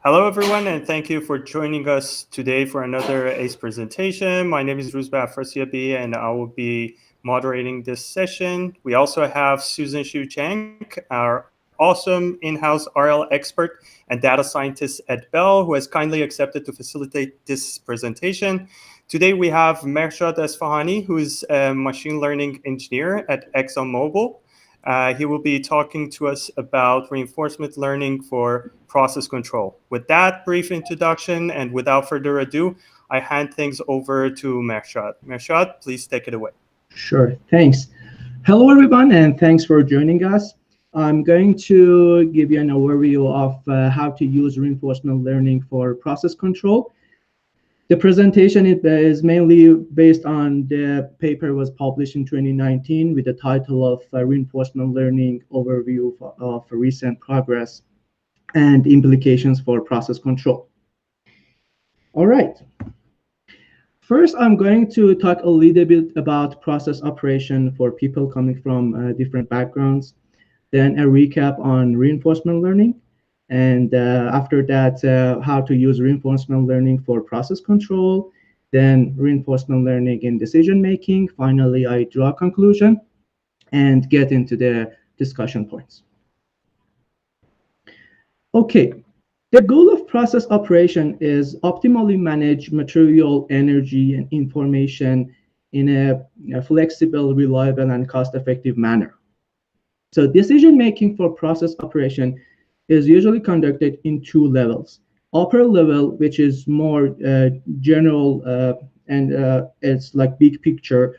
Hello, everyone, and thank you for joining us today for another ACE presentation. My name is Rouzbeh Afrasiabi, and I will be moderating this session. We also have Susan Xu Chang, our awesome in-house RL expert and data scientist at Bell, who has kindly accepted to facilitate this presentation. Today, we have Mehrshad Esfahani, who is a machine learning engineer at ExxonMobil. He will be talking to us about reinforcement learning for process control. With that brief introduction and without further ado, I hand things over to Mehrshad. Mehrshad, please take it away. Sure, thanks. Hello, everyone, and thanks for joining us. I'm going to give you an overview of how to use reinforcement learning for process control. The presentation is mainly based on the paper was published in 2019 with the title of Reinforcement Learning Overview of Recent Progress and Implications for Process Control. All right. First, I'm going to talk a little bit about process operation for people coming from different backgrounds, then a recap on reinforcement learning, and after that, how to use reinforcement learning for process control, then reinforcement learning in decision making. Finally, I draw a conclusion and get into the discussion points. Okay, the goal of process operation is optimally manage material, energy, and information in a flexible, reliable, and cost-effective manner. So decision making for process operation is usually conducted in two levels. Upper level, which is more general and it's like big picture,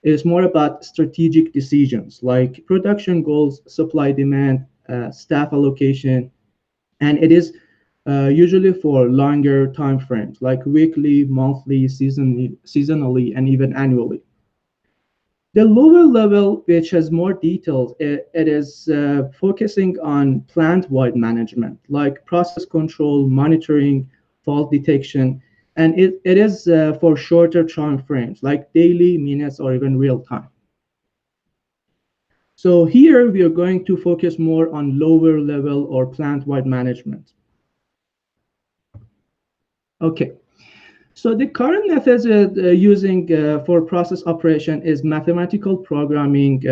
is more about strategic decisions like production goals, supply demand, staff allocation, and it is usually for longer time frames like weekly, monthly, seasonally, and even annually. The lower level, which has more details, it is focusing on plant-wide management, like process control, monitoring, fault detection, and it is for shorter time frames, like daily, minutes, or even real time. So here we are going to focus more on lower level or plant-wide management. Okay. So the current methods using for process operation is mathematical programming,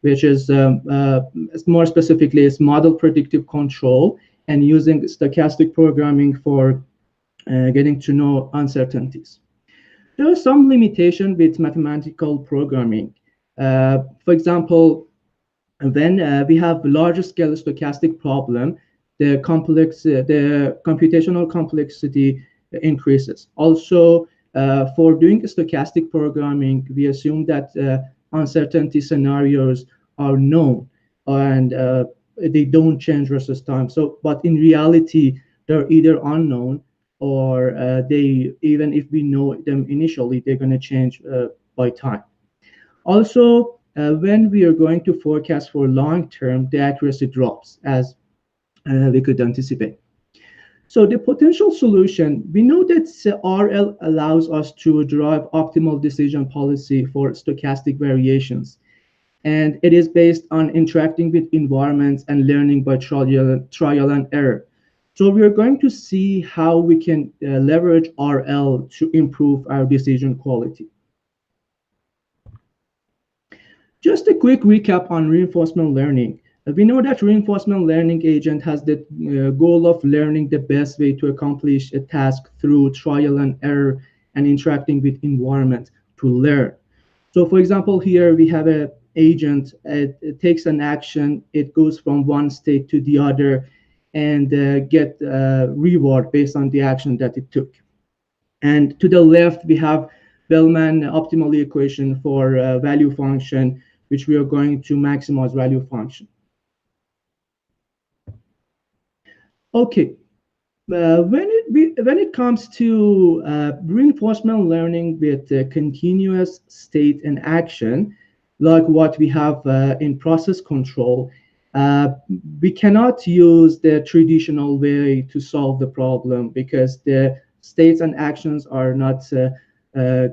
which is more specifically is model predictive control, and using stochastic programming for getting to know uncertainties. There are some limitations with mathematical programming. For example, when we have larger scale stochastic problem, the computational complexity increases. Also, for doing stochastic programming, we assume that uncertainty scenarios are known and they don't change versus time. So, but in reality, they're either unknown or they, even if we know them initially, they're going to change by time. Also, when we are going to forecast for long term, the accuracy drops as we could anticipate. So the potential solution, we know that RL allows us to derive optimal decision policy for stochastic variations. And it is based on interacting with environments and learning by trial and error. So we are going to see how we can leverage RL to improve our decision quality. Just a quick recap on reinforcement learning. We know that reinforcement learning agent has the goal of learning the best way to accomplish a task through trial and error and interacting with environment to learn. So for example, here we have an agent, it takes an action, it goes from one state to the other and get reward based on the action that it took. And to the left, we have Bellman optimal equation for value function, which we are going to maximize value function. Okay, when it comes to reinforcement learning with continuous state and action, like what we have in process control, we cannot use the traditional way to solve the problem because the states and actions are not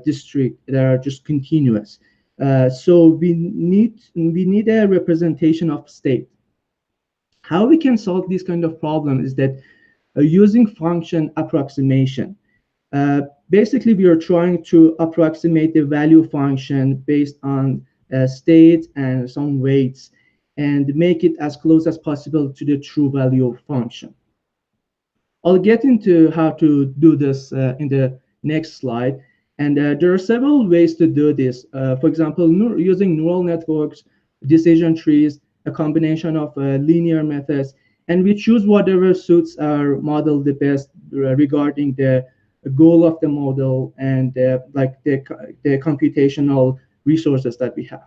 discrete; they are just continuous. So we need a representation of state. How we can solve this kind of problem is that using function approximation. Basically, we are trying to approximate the value function based on state and some weights and make it as close as possible to the true value function. I'll get into how to do this in the next slide. And there are several ways to do this. For example, using neural networks, decision trees, a combination of linear methods, and we choose whatever suits our model the best regarding the goal of the model and like the computational resources that we have.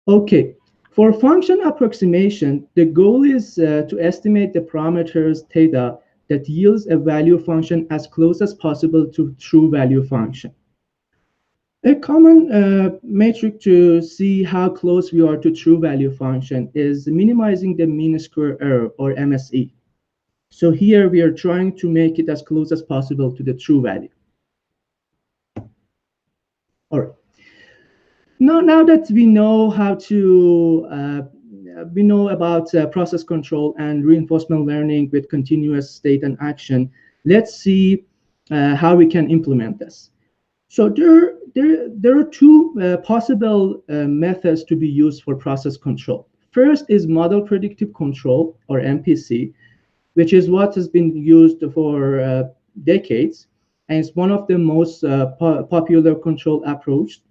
Okay, for function approximation, the goal is to estimate the parameters theta that yields a value function as close as possible to true value function. A common metric to see how close we are to true value function is minimizing the mean square error, or MSE. So here we are trying to make it as close as possible to the true value. All right. Now that we know how to, we know about process control and reinforcement learning with continuous state and action, let's see how we can implement this. So there are two possible methods to be used for process control. First is model predictive control, or MPC, which is what has been used for decades, and it's one of the most popular control approach.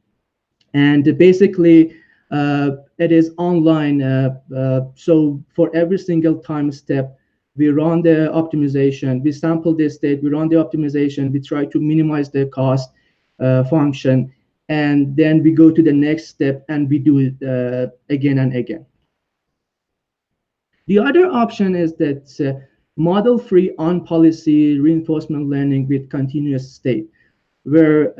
And basically, it is online. So for every single time step, we run the optimization, we sample the state, we run the optimization, we try to minimize the cost function, and then we go to the next step and we do it again and again. The other option is that model-free on-policy reinforcement learning with continuous state, where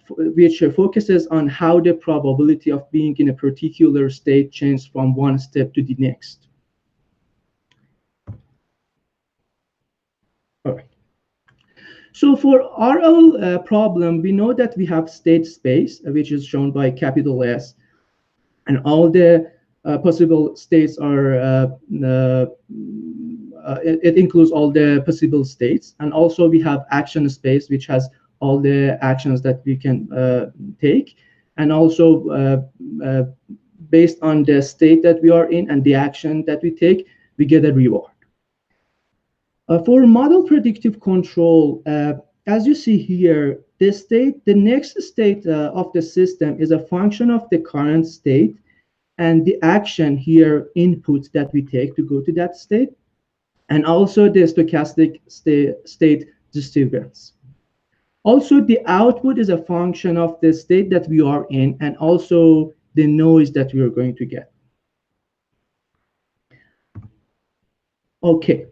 which focuses on how the probability of being in a particular state changes from one step to the next. All right. So for RL problem, we know that we have state space, which is shown by capital S, and all the possible states are, it includes all the possible states. And also we have action space, which has all the actions that we can take. And also based on the state that we are in and the action that we take, we get a reward. For model predictive control, as you see here, the next state of the system is a function of the current state and the action here, input that we take to go to that state, and also the stochastic state disturbance. Also, the output is a function of the state that we are in and also the noise that we are going to get. Okay.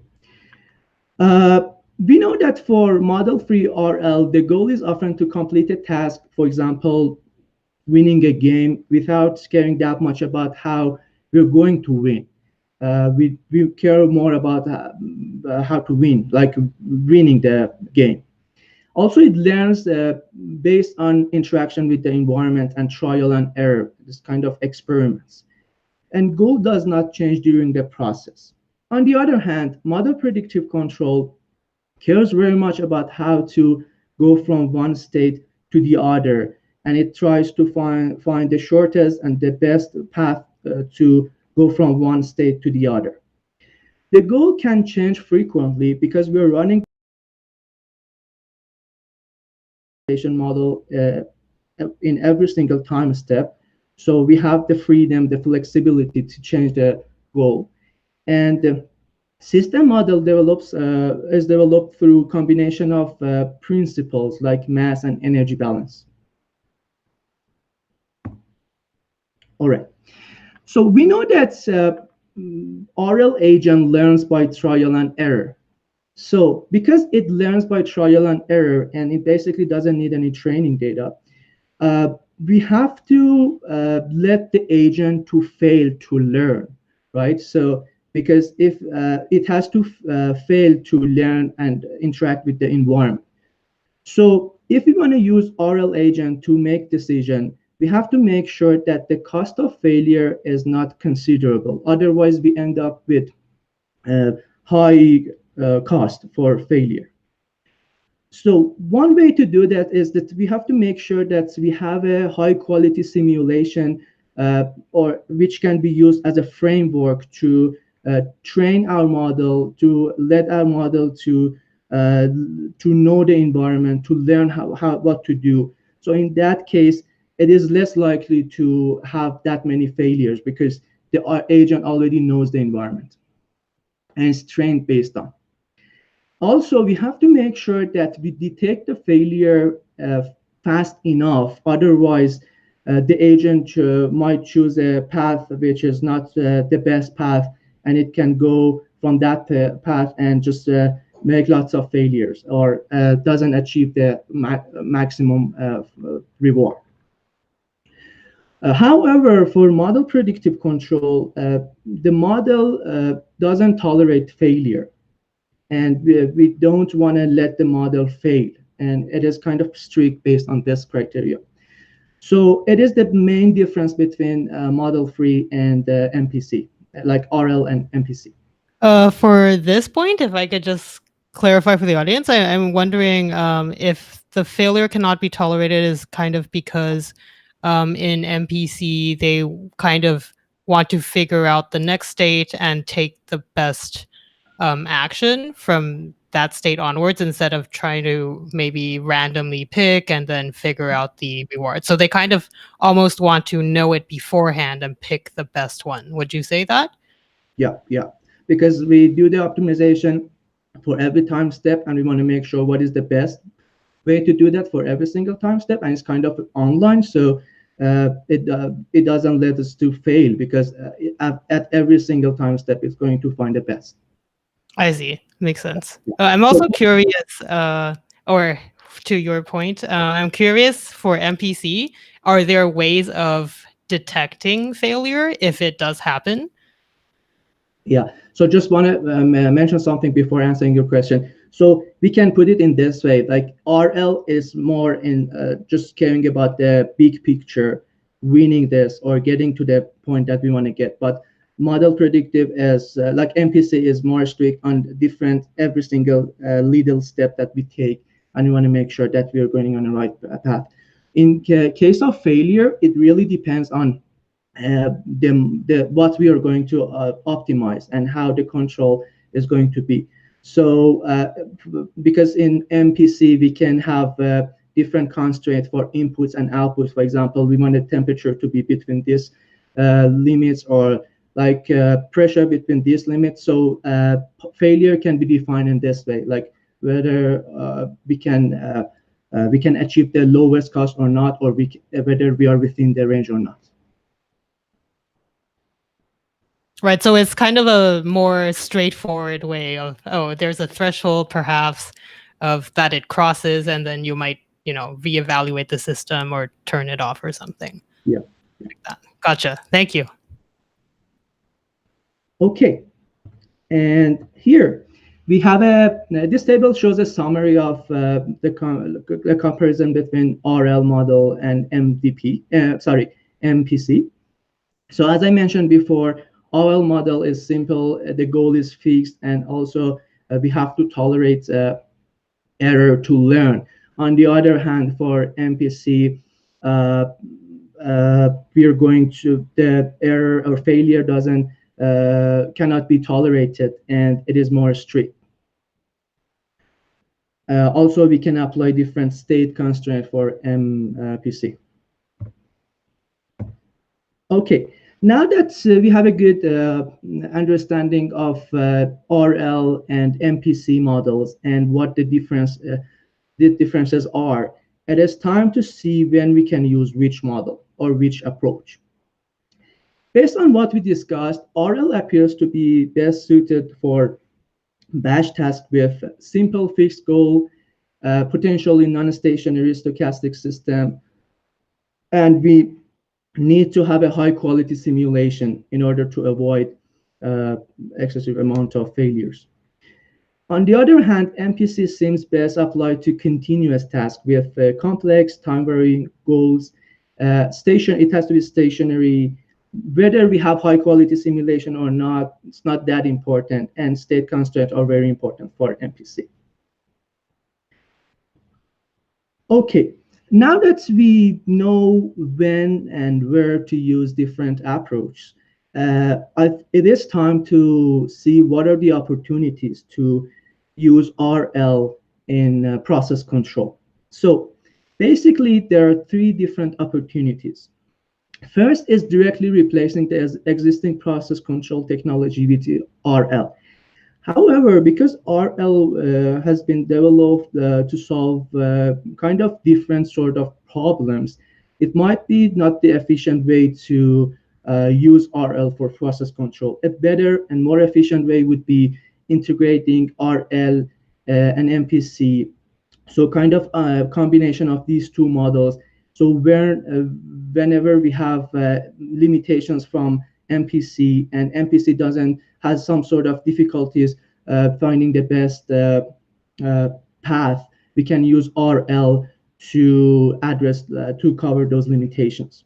We know that for model-free RL, the goal is often to complete a task, for example, winning a game, without caring that much about how we're going to win. We care more about how to win, like winning the game. Also, it learns based on interaction with the environment and trial and error, this kind of experiments. And goal does not change during the process. On the other hand, model predictive control cares very much about how to go from one state to the other, and it tries to find the shortest and the best path to go from one state to the other. The goal can change frequently because we're running model in every single time step. So we have the freedom, the flexibility to change the goal. And the system model is developed through combination of principles like mass and energy balance. All right. So we know that RL agent learns by trial and error. So because it learns by trial and error and it basically doesn't need any training data, we have to let the agent to fail to learn, right? So because if it has to fail to learn and interact with the environment. So if we want to use RL agent to make decision, we have to make sure that the cost of failure is not considerable. Otherwise, we end up with high cost for failure. So one way to do that is that we have to make sure that we have a high quality simulation or which can be used as a framework to train our model, to let our model to know the environment, to learn what to do. So in that case, it is less likely to have that many failures because the agent already knows the environment and is trained based on. Also, we have to make sure that we detect the failure fast enough. Otherwise, the agent might choose a path which is not the best path, and it can go from that path and just make lots of failures or doesn't achieve the maximum reward. However, for model predictive control, the model doesn't tolerate failure, and we don't want to let the model fail, and it is kind of strict based on this criteria. So it is the main difference between model-free and MPC, like RL and MPC. For this point, if I could just clarify for the audience, I'm wondering if the failure cannot be tolerated is kind of because in MPC, they kind of want to figure out the next state and take the best action from that state onwards instead of trying to maybe randomly pick and then figure out the reward. So they kind of almost want to know it beforehand and pick the best one. Would you say that? Yeah. Because we do the optimization for every time step, and we want to make sure what is the best way to do that for every single time step, and it's kind of online, so it doesn't let us to fail because at every single time step it's going to find the best. I see. Makes sense. I'm also curious, or to your point, I'm curious for MPC, are there ways of detecting failure if it does happen? Yeah, so just want to mention something before answering your question. So we can put it in this way, like RL is more in just caring about the big picture, winning this or getting to the point that we want to get. But model predictive is like MPC is more strict on different, every single little step that we take, and we want to make sure that we are going on the right path. In case of failure, it really depends on what we are going to optimize and how the control is going to be. So because in MPC we can have different constraints for inputs and outputs. For example, we want the temperature to be between these limits, or like pressure between these limits. So failure can be defined in this way, like whether we can achieve the lowest cost or not, or whether we are within the range or not. Right, so it's kind of a more straightforward way of, oh, there's a threshold perhaps of that it crosses, and then you might, reevaluate the system or turn it off or something. Yeah. Like that. Gotcha. Thank you. Okay, and here we have this table shows a summary of the comparison between RL model and MPC. So as I mentioned before, RL model is simple, the goal is fixed, and also we have to tolerate error to learn. On the other hand, for MPC, we are going to, the error or failure cannot be tolerated, and it is more strict. Also, we can apply different state constraints for MPC. Okay, now that we have a good understanding of RL and MPC models and what the differences are, it is time to see when we can use which model or which approach. Based on what we discussed, RL appears to be best suited for batch tasks with simple fixed goal, potentially non-stationary stochastic system, and we need to have a high quality simulation in order to avoid excessive amount of failures. On the other hand, MPC seems best applied to continuous tasks with complex time varying goals It has to be stationary. Whether we have high quality simulation or not, it's not that important, and state constraints are very important for MPC. Okay, now that we know when and where to use different approaches, it is time to see what are the opportunities to use RL in process control. So basically, there are three different opportunities. First is directly replacing the existing process control technology with RL. However, because RL has been developed to solve kind of different sort of problems, it might be not the efficient way to use RL for process control. A better and more efficient way would be integrating RL and MPC. So kind of a combination of these two models. So whenever we have limitations from MPC and MPC has some sort of difficulties finding the best path, we can use RL to address to cover those limitations.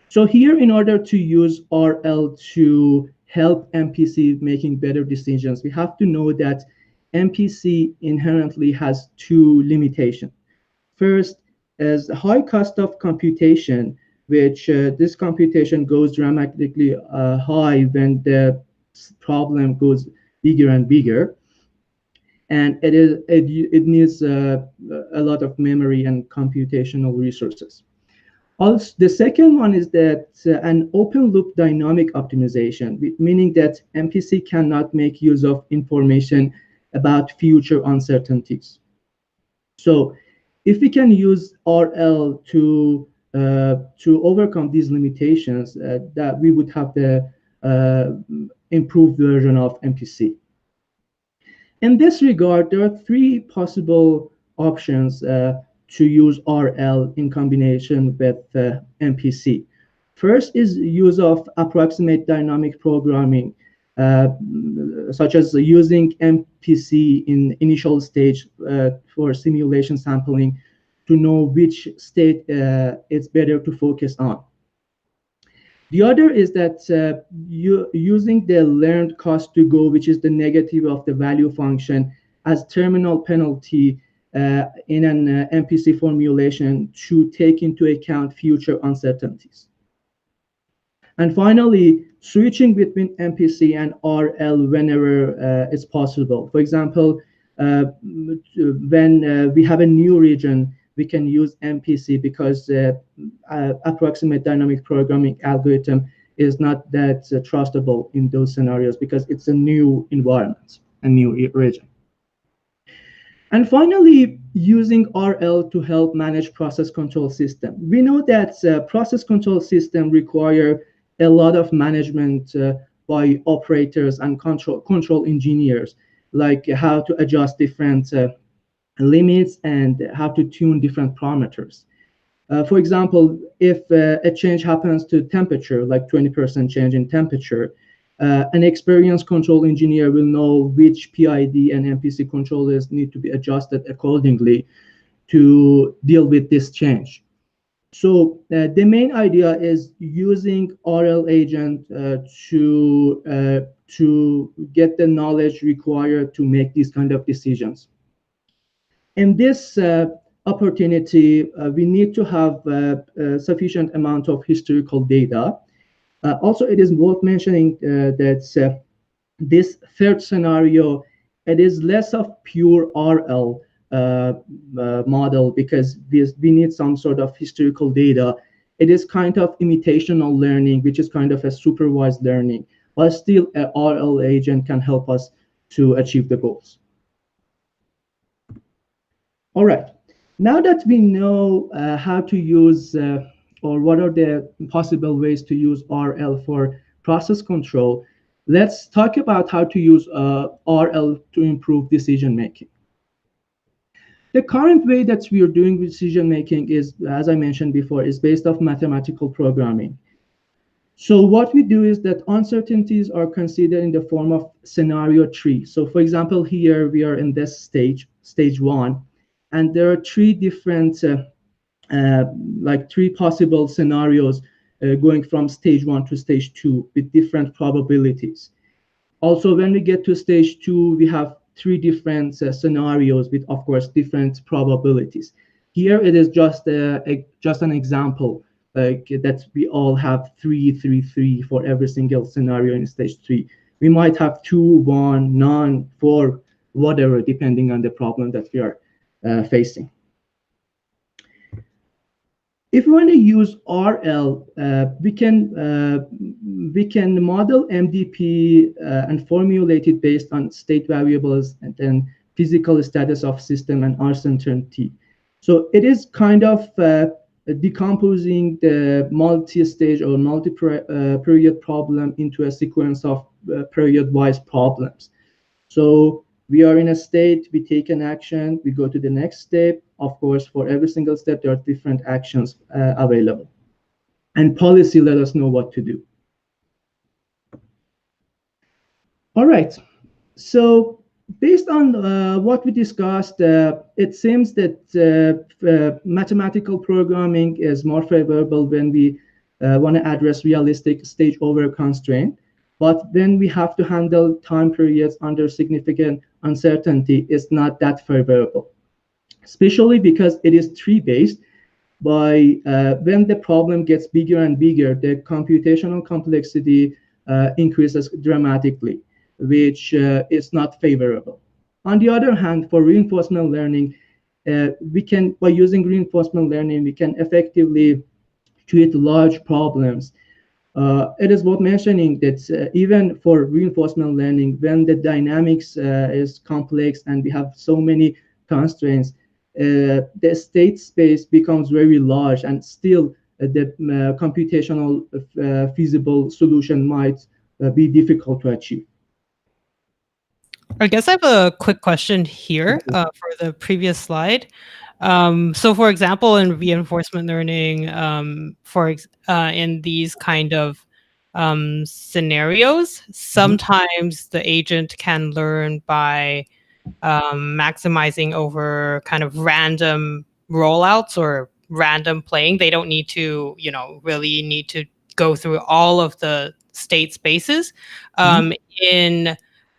So here, in order to use RL to help MPC making better decisions, we have to know that MPC inherently has two limitations. First is high cost of computation, which this computation goes dramatically high when the problem goes bigger and bigger, and it needs a lot of memory and computational resources. Also, the second one is that an open loop dynamic optimization, meaning that MPC cannot make use of information about future uncertainties. So if we can use RL to overcome these limitations, that we would have the improved version of MPC. In this regard, there are three possible options to use RL in combination with MPC. First is use of approximate dynamic programming, such as using MPC in initial stage for simulation sampling to know which state it's better to focus on. The other is that using the learned cost to go, which is the negative of the value function, as terminal penalty in an MPC formulation to take into account future uncertainties. And finally, switching between MPC and RL whenever it's possible. For example, when we have a new region, we can use MPC because approximate dynamic programming algorithm is not that trustable in those scenarios because it's a new environment, a new region. And finally, using RL to help manage process control system. We know that process control system require a lot of management by operators and control engineers, like how to adjust different limits and how to tune different parameters. For example, if a change happens to temperature, like 20% change in temperature, an experienced control engineer will know which PID and MPC controllers need to be adjusted accordingly to deal with this change. So the main idea is using RL agent to get the knowledge required to make these kind of decisions. In this opportunity, we need to have a sufficient amount of historical data. Also, it is worth mentioning that this third scenario, it is less of pure RL model because we need some sort of historical data. It is kind of imitational learning, which is kind of a supervised learning, but still an RL agent can help us to achieve the goals. All right, now that we know how to use or what are the possible ways to use RL for process control, let's talk about how to use RL to improve decision making. The current way that we are doing decision making is, as I mentioned before, is based off mathematical programming. So what we do is that uncertainties are considered in the form of scenario tree. So for example, here we are in this stage 1, and there are 3 different like 3 possible scenarios going from stage 1 to stage 2 with different probabilities. Also, when we get to stage 2, we have 3 different scenarios with, of course, different probabilities. Here, it is just an example, like that we all have 3, 3, 3 for every single scenario in stage 3. We might have 2, 1, none, 4, whatever, depending on the problem that we are facing. If we want to use RL, we can model MDP and formulate it based on state variables and then physical status of system and uncertainty. So it is kind of decomposing the multi-stage or multi-period problem into a sequence of period-wise problems. So we are in a state, we take an action, we go to the next step. Of course, for every single step, there are different actions available. And policy let us know what to do. All right. So based on what we discussed, it seems that mathematical programming is more favorable when we want to address realistic stage over constraint. But when we have to handle time periods under significant uncertainty, it's not that favorable, especially because it is tree-based. When the problem gets bigger and bigger, the computational complexity increases dramatically, which is not favorable. On the other hand, for reinforcement learning, by using reinforcement learning, we can effectively treat large problems. It is worth mentioning that even for reinforcement learning, when the dynamics is complex and we have so many constraints, the state space becomes very large, and still the computational feasible solution might be difficult to achieve. I guess I have a quick question here for the previous slide. So, for example, in reinforcement learning, in these kind of scenarios, sometimes the agent can learn by maximizing over kind of random rollouts or random playing. They don't need to, really need to go through all of the state spaces. In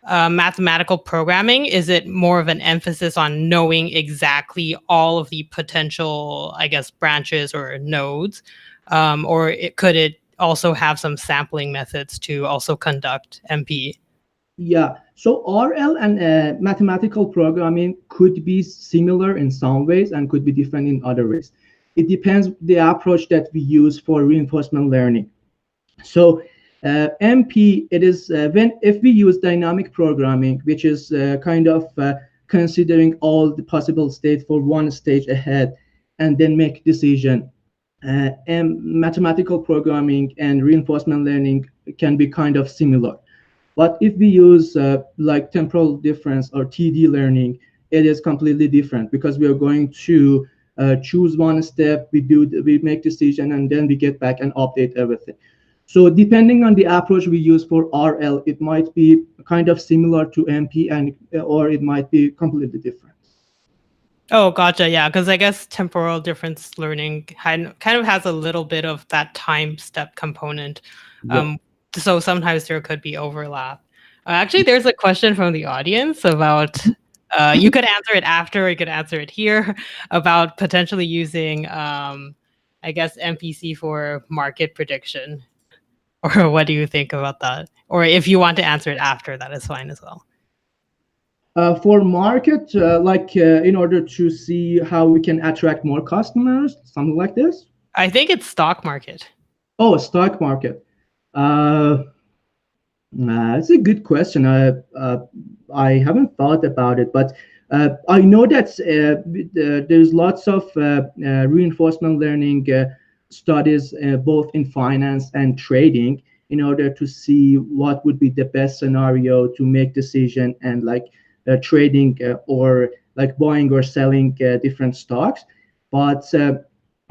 mathematical programming, is it more of an emphasis on knowing exactly all of the potential, I guess, branches or nodes? Or could it also have some sampling methods to also conduct MP? Yeah, so RL and mathematical programming could be similar in some ways and could be different in other ways. It depends the approach that we use for reinforcement learning. So MP, it is if we use dynamic programming, which is kind of considering all the possible states for one stage ahead and then make decision. And mathematical programming and reinforcement learning can be kind of similar. But if we use like temporal difference or TD learning, it is completely different because we are going to choose one step, we make decision, and then we get back and update everything. So depending on the approach we use for RL, it might be kind of similar to MP, or it might be completely different. Oh, gotcha. Yeah, because I guess temporal difference learning kind of has a little bit of that time step component. Yeah. So sometimes there could be overlap. Actually, there's a question from the audience about, you could answer it after, or you could answer it here, about potentially using, I guess, MPC for market prediction. Or what do you think about that? Or if you want to answer it after, that is fine as well. For market, in order to see how we can attract more customers, something like this? I think it's stock market. Oh, stock market. It's a good question. I haven't thought about it, but I know that there's lots of reinforcement learning studies both in finance and trading in order to see what would be the best scenario to make decision and trading or like buying or selling different stocks. But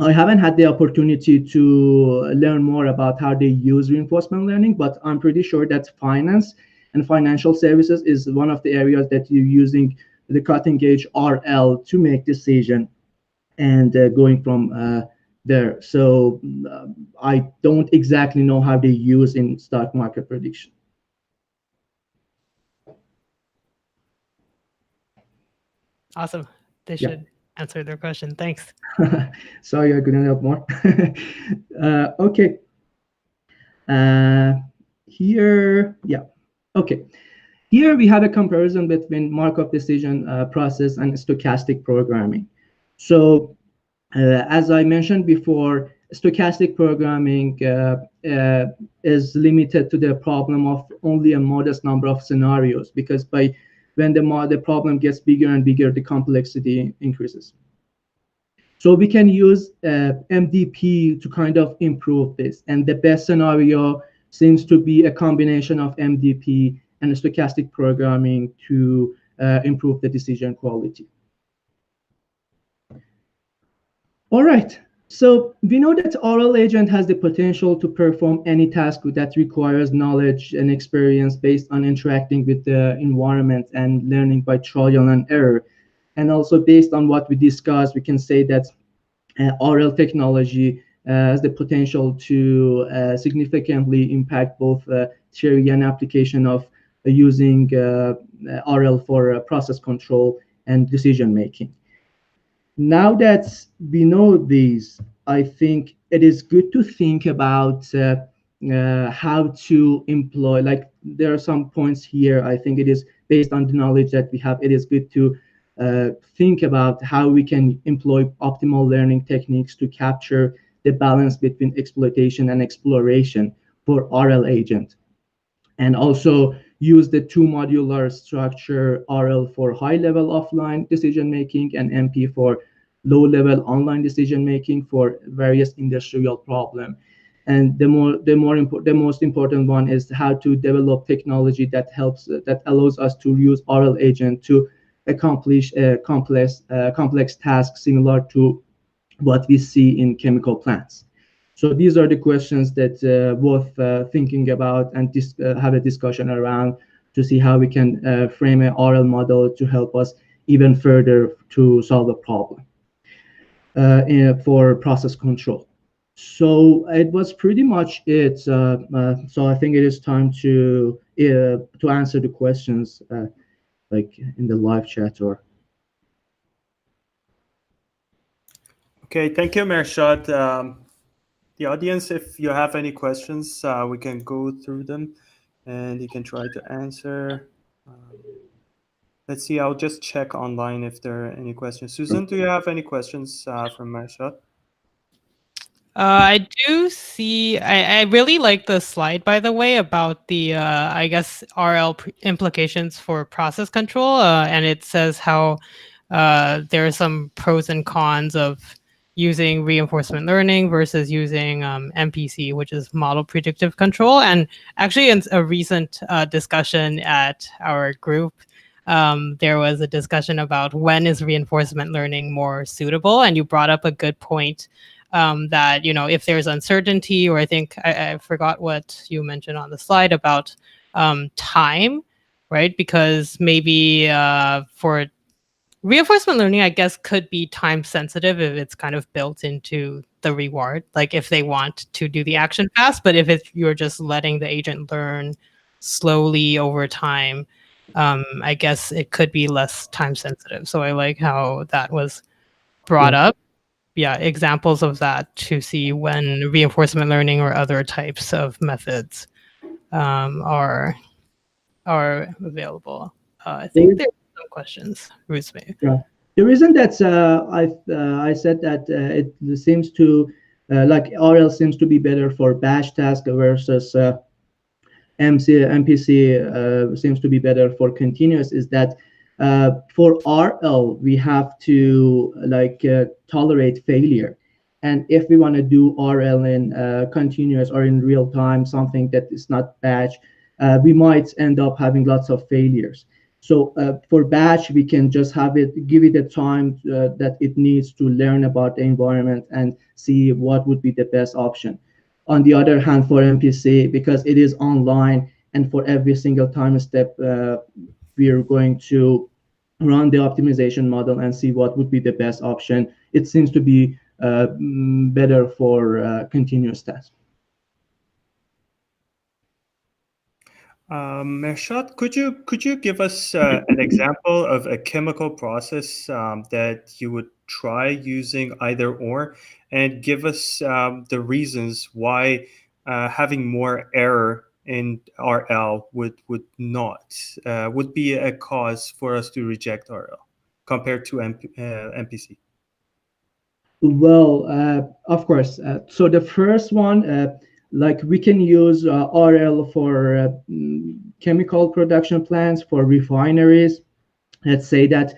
I haven't had the opportunity to learn more about how they use reinforcement learning, but I'm pretty sure that finance and financial services is one of the areas that you're using the cutting edge RL to make decision. and going from there. So I don't exactly know how they use in stock market prediction. Awesome. They should answer their question. Thanks. Sorry, I couldn't help more. Okay. Here, okay. Here we have a comparison between Markov decision process and stochastic programming. So as I mentioned before, stochastic programming is limited to the problem of only a modest number of scenarios, because when the problem gets bigger and bigger, the complexity increases. So we can use MDP to kind of improve this. And the best scenario seems to be a combination of MDP and stochastic programming to improve the decision quality. All right. So we know that RL agent has the potential to perform any task that requires knowledge and experience based on interacting with the environment and learning by trial and error. And also based on what we discussed, we can say that RL technology has the potential to significantly impact both theory and application of using RL for process control and decision making. Now that we know these, I think it is good to think about how to employ, like there are some points here. I think it is based on the knowledge that we have, it is good to think about how we can employ optimal learning techniques to capture the balance between exploitation and exploration for RL agent. And also use the two modular structure, RL for high-level offline decision-making and MP for low-level online decision-making for various industrial problems. And the most important one is how to develop technology that allows us to use RL agent to accomplish a complex task similar to what we see in chemical plants. So these are the questions that both thinking about and have a discussion around to see how we can frame an RL model to help us even further to solve a problem for process control. So it was pretty much it. So I think it is time to answer the questions like in the live chat or. Okay, thank you, Mehrshad. The audience, if you have any questions, we can go through them and you can try to answer. Let's see, I'll just check online if there are any questions. Susan, do you have any questions from Mehrshad? I do see, I really like the slide, by the way, about the, I guess, RL implications for process control. And it says how there are some pros and cons of using reinforcement learning versus using MPC, which is model predictive control. And actually in a recent discussion at our group, there was a discussion about when is reinforcement learning more suitable. And you brought up a good point that, you know, if there's uncertainty, or I think I forgot what you mentioned on the slide about time, right? Because maybe for reinforcement learning, I guess, could be time sensitive if it's kind of built into the reward, like if they want to do the action fast. But if you're just letting the agent learn slowly over time, I guess it could be less time sensitive. So I like how that was brought up. Yeah, examples of that to see when reinforcement learning or other types of methods are available. I think there are some questions, Rouzbeh. Yeah, the reason that I said that it seems to like RL seems to be better for batch task versus MPC seems to be better for continuous is that for RL we have to like tolerate failure, and if we want to do RL in continuous or in real time, something that is not batch, we might end up having lots of failures. So for batch, we can just give it the time that it needs to learn about the environment and see what would be the best option. On the other hand, for MPC, because it is online and for every single time step, we are going to run the optimization model and see what would be the best option. It seems to be better for continuous tests. Mehrshad, could you give us an example of a chemical process that you would try using either or, and give us the reasons why having more error in RL would be a cause for us to reject RL compared to MPC? Well, of course. So the first one, like we can use RL for chemical production plants, for refineries. Let's say that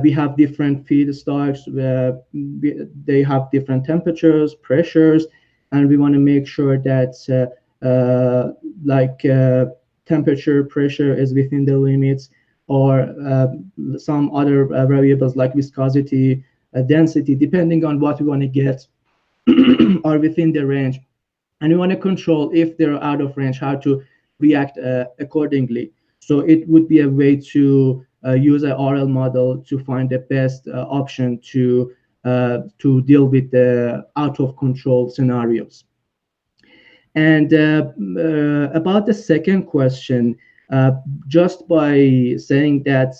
we have different feedstocks, they have different temperatures, pressures, and we want to make sure that temperature, pressure is within the limits, or some other variables like viscosity, density, depending on what we want to get, are within the range. And we want to control if they're out of range, how to react accordingly. So it would be a way to use an RL model to find the best option to deal with the out of control scenarios. And about the second question, just by saying that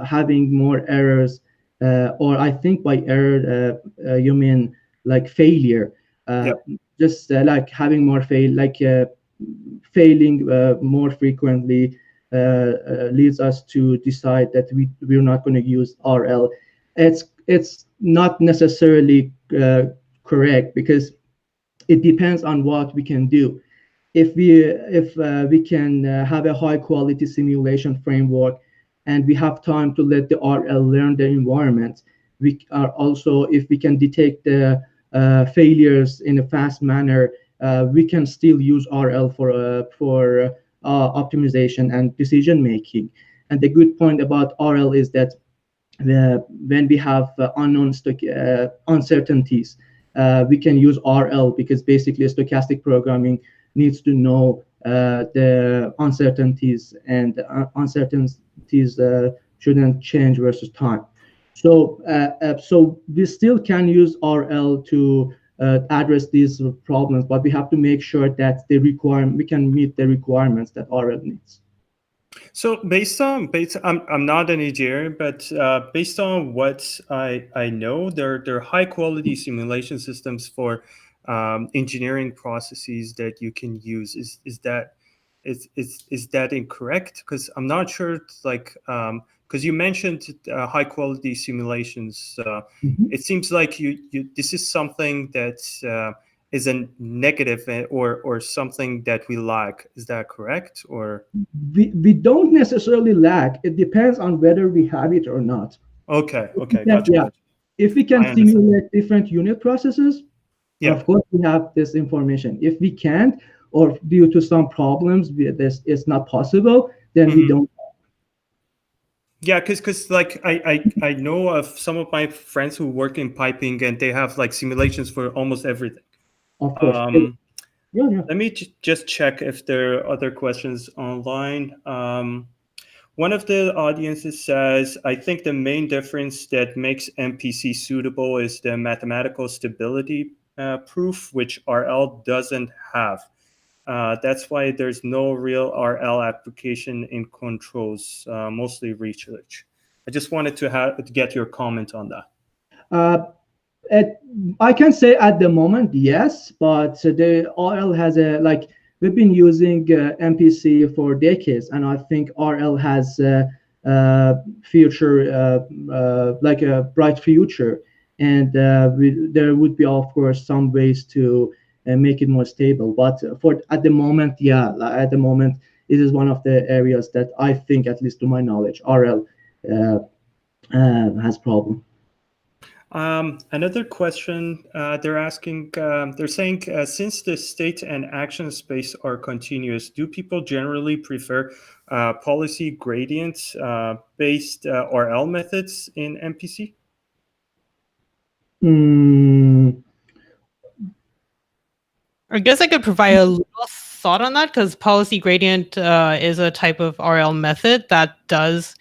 having more errors, or I think by error you mean like failure, Yep. just like having more failing more frequently leads us to decide that we're not going to use RL. It's not necessarily correct, because it depends on what we can do. If we can have a high quality simulation framework, and we have time to let the RL learn the environment, we are also, if we can detect the failures in a fast manner, we can still use RL for optimization and decision making. And the good point about RL is that when we have unknown uncertainties, we can use RL, because basically stochastic programming needs to know the uncertainties, and uncertainties shouldn't change versus time. So we still can use RL to address these problems, but we have to make sure that we can meet the requirements that RL needs. So I'm not an engineer, but based on what I know, there are high quality simulation systems for engineering processes that you can use. Is that incorrect? Because I'm not sure. Because you mentioned high quality simulations, it seems like this is something that is a negative, or something that we lack. Is that correct? Or we don't necessarily lack. It depends on whether we have it or not. Okay, Gotcha. gotcha. If we can simulate different unit processes, yeah, of course we have this information. If we can't, or due to some problems, this is not possible, then we don't. Yeah, because like I know of some of my friends who work in piping, and they have like simulations for almost everything. Of course. Let me just check if there are other questions online. One of the audiences says, I think the main difference that makes MPC suitable is the mathematical stability proof, which RL doesn't have. That's why there's no real RL application in controls, mostly research. I just wanted to get your comment on that. I can say at the moment, yes, but the RL has we've been using MPC for decades, and I think RL has future, like a bright future, and there would be, of course, some ways to make it more stable. But at the moment, it is one of the areas that I think, at least to my knowledge, RL has problem. Another question they're saying, since the state and action space are continuous, do people generally prefer policy gradient based RL methods in MPC? I guess I could provide a little thought on that, because policy gradient is a type of RL method that does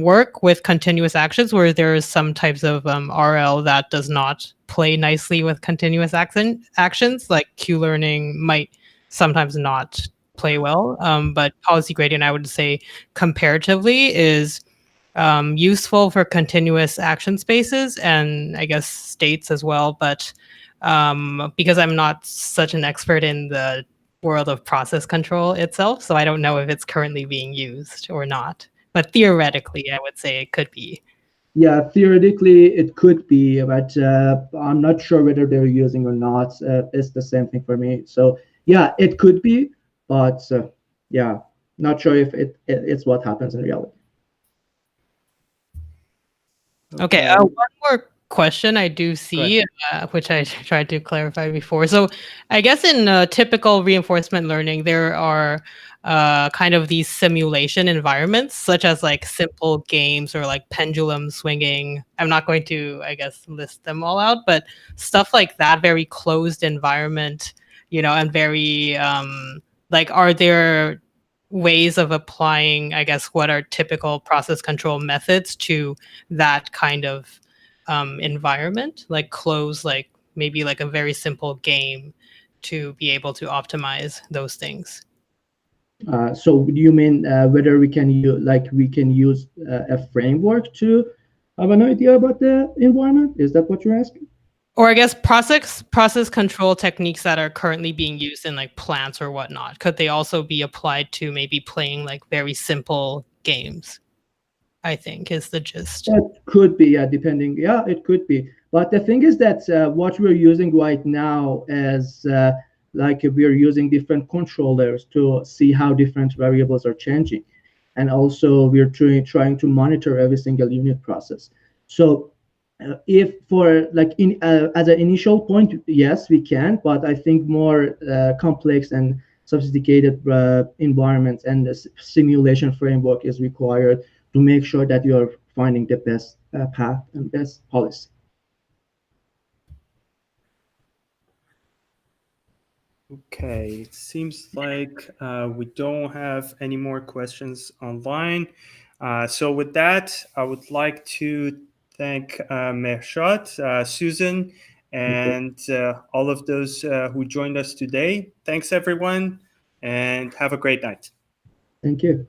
work with continuous actions where there's some types of RL that does not play nicely with continuous actions, like Q-learning might sometimes not play well. But policy gradient, I would say, comparatively is useful for continuous action spaces and I guess states as well. But because I'm not such an expert in the world of process control itself, so I don't know if it's currently being used or not. But theoretically, I would say it could be. Yeah, theoretically it could be, but I'm not sure whether they're using or not. It's the same thing for me. So yeah, it could be, but yeah, not sure if it's what happens in reality. Okay, one more question I do see, which I tried to clarify before. So I guess in typical reinforcement learning, there are kind of these simulation environments, such as like simple games or like pendulum swinging. I'm not going to, I guess, list them all out, but stuff like that, very closed environment, and very like, are there ways of applying, I guess, what are typical process control methods to that kind of environment, like close, like maybe like a very simple game to be able to optimize those things? So do you mean whether we can use a framework to have an idea about the environment? Is that what you're asking? Or I guess process control techniques that are currently being used in like plants or whatnot, could they also be applied to maybe playing like very simple games? I think is the gist. It could be, depending. Yeah, it could be. But the thing is that what we're using right now is like we're using different controllers to see how different variables are changing. And also we're trying to monitor every single unit process. So if for like as an initial point, yes, we can, but I think more complex and sophisticated environments and the simulation framework is required to make sure that you're finding the best path and best policy. Okay, it seems like we don't have any more questions online. So with that, I would like to thank Mehrshad, Susan, and all of those who joined us today. Thanks, everyone, and have a great night. Thank you.